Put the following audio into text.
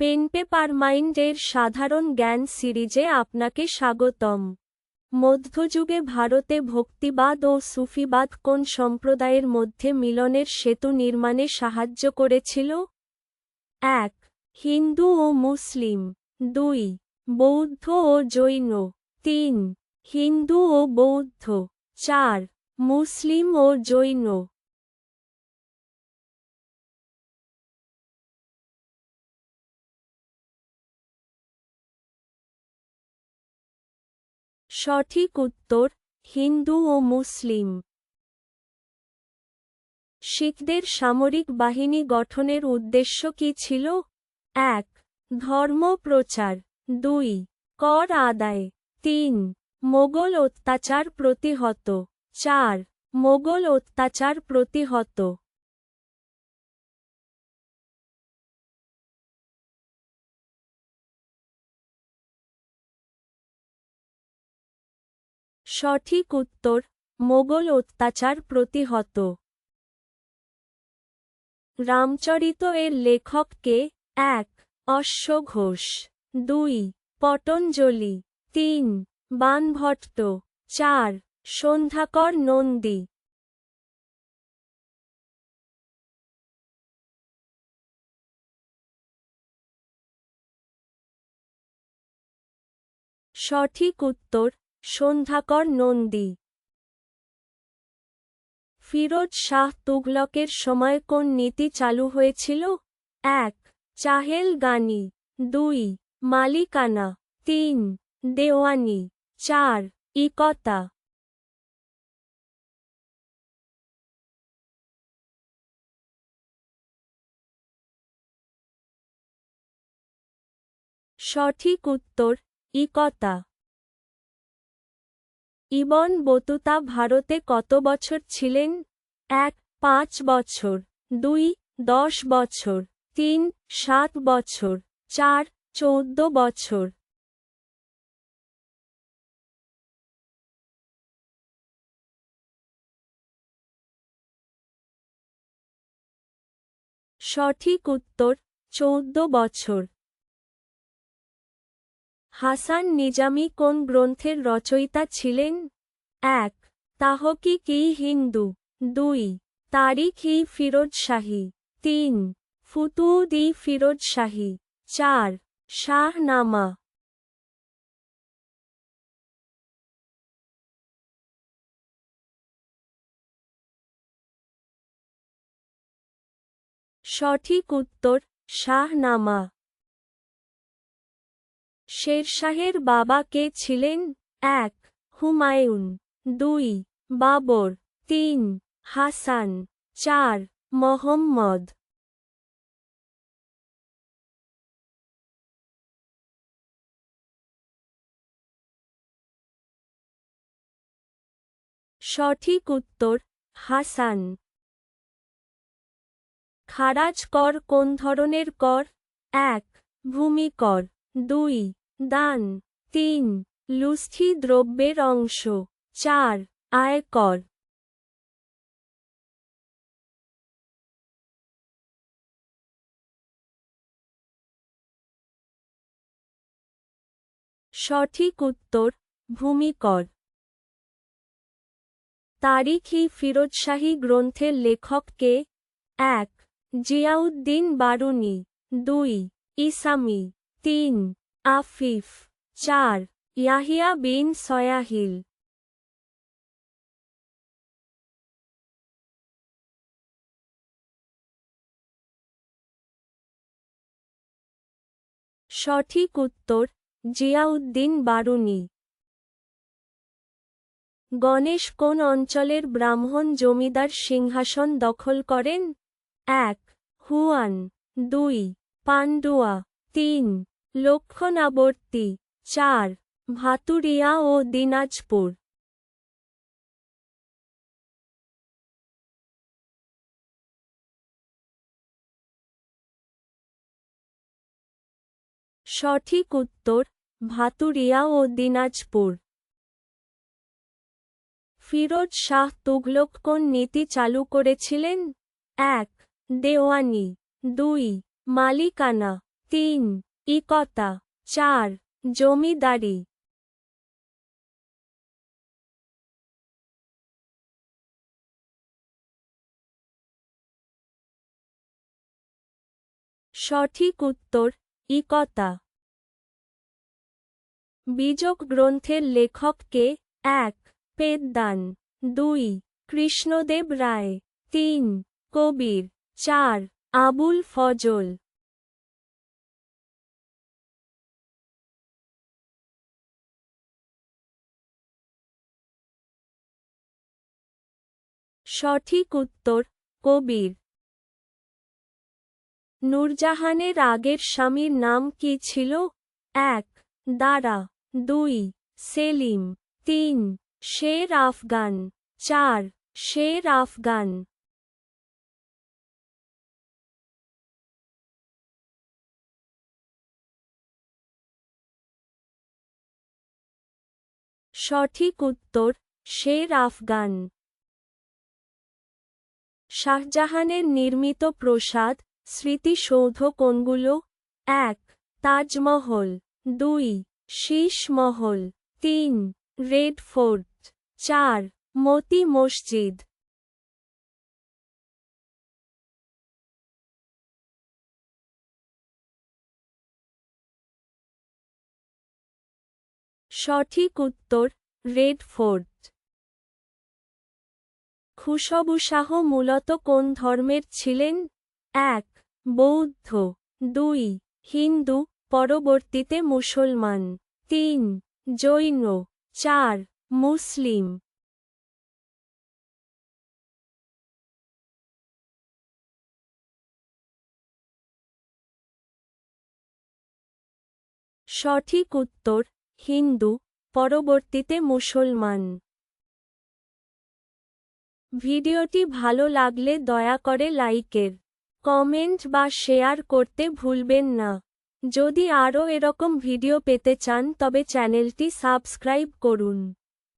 Pen paper mind এর সাধারণ জ্ঞান সিরিজে আপনাকে স্বাগতম। মধ্যযুগে ভারতে ভক্তিবাদ ও সুফিবাদ কোন সম্প্রদায়ের মধ্যে মিলনের সেতু নির্মাণে সাহায্য করেছিল? ১. হিন্দু ও মুসলিম। ২. বৌদ্ধ ও জৈন। ৩. হিন্দু ও বৌদ্ধ। ৪. মুসলিম ও জৈন। সঠিক উত্তর হিন্দু ও মুসলিম। শিখদের সামরিক বাহিনী গঠনের উদ্দেশ্য কী ছিল? ১. ধর্ম প্রচার। ২. কর আদায়। ৩. মোগল অত্যাচার প্রতিহত। ৪. মোগল অত্যাচার প্রতিহত। সঠিক উত্তর মোগল অত্যাচার প্রতিহত। রামচরিত এর লেখক কে? ১. অশ্ব ঘোষ। ২. পতঞ্জলি। ৩. বাণভট্ট। ৪. সন্ধ্যাকর নন্দী। সঠিক উত্তর সন্ধ্যাকর নন্দী। ফিরোজ শাহ তুগলকের সময় কোন নীতি চালু হয়েছিল? ১. চাহেল গানি। ২. মালিকানা। ৩. দেওয়ানি। ৪. ইকতা। সঠিক উত্তর ইকতা। ইবন বতুতা ভারতে কত বছর ছিলেন? ১. ৫ বছর। ২. ১০ বছর। ৩. ৭ বছর। ৪. ১৪ বছর। সঠিক উত্তর ১৪ বছর। হাসান নিজামী কোন গ্রন্থের রচয়িতা ছিলেন? ১. তাহকিক-ই-হিন্দু। ২. তারিখ-ই-ফিরোজ শাহী। ৩. ফুতুদ-ই-ফিরোজ শাহী। ৪. শাহনামা। সঠিক উত্তর শাহনামা। শেরশাহের বাবা কে ছিলেন? ১. হুমায়ুন। ২. বাবর। ৩. হাসান। ৪. মহম্মদ। সঠিক উত্তর হাসান। খারাজ কর কোন ধরনের কর? ১. ভূমি কর। ২. দান। ৩. লুস্থি দ্রব্যের অংশ। ৪. আয়কর। সঠিক উত্তর ভূমি কর। তারিখ-ই-ফিরোজ শাহী গ্রন্থের লেখক কে? ১. জিয়াউদ্দিন বারুনী। ২. ইসামি। ৩. আফিফ। ৪. ইয়াহিয়া বিন সয়াহিল। সঠিক উত্তর জিয়াউদ্দিন বারুনী। গণেশ কোন অঞ্চলের ব্রাহ্মণ জমিদার সিংহাসন দখল করেন? ১. হুয়ান। ২. পান্ডুয়া। ৩. লক্ষ্মণাবর্তী। ৪. ভাতুরিয়া ও দিনাজপুর। সঠিক উত্তর ভাতুরিয়া ও দিনাজপুর। ফিরোজ শাহ তুঘলক কোন নীতি চালু করেছিলেন? ১. দেওয়ানি। ২. মালিকানা। 3. ইকতা। 4. জমিদারি। সঠিক উত্তর ইকতা। বীজক গ্রন্থের লেখক কে? 1. পেদ্দান। 2. কৃষ্ণদেব রায়। 3. কবির। 4. আবুল ফজল। সঠিক উত্তর কবির। নূরজাহানের আগের স্বামীর নাম কি ছিল? 1. দারা। 2. সেলিম। 3. শের আফগান। 4. শের আফগান। সঠিক উত্তর শের আফগান। শাহজাহানের নির্মিত প্রাসাদ স্মৃতিসৌধ কোনগুলো? 1. তাজমহল। 2. শীশ মহল। 3. Red fort. 4. মতি মসজিদ। সঠিক উত্তর রেড ফোর্ট। খুশবু শাহ মূলত কোন ধর্মের ছিলেন? 1. বৌদ্ধ। 2. হিন্দু, পরবর্তীতে মুসলমান। 3. জৈন। 4. মুসলিম। সঠিক উত্তর হিন্দু, পরবর্তীতে মুসলমান। ভিডিওটি ভালো লাগলে দয়া করে লাইকের, কমেন্ট বা শেয়ার করতে ভুলবেন না। যদি আরও এরকম ভিডিও পেতে চান তবে চ্যানেলটি সাবস্ক্রাইব করুন।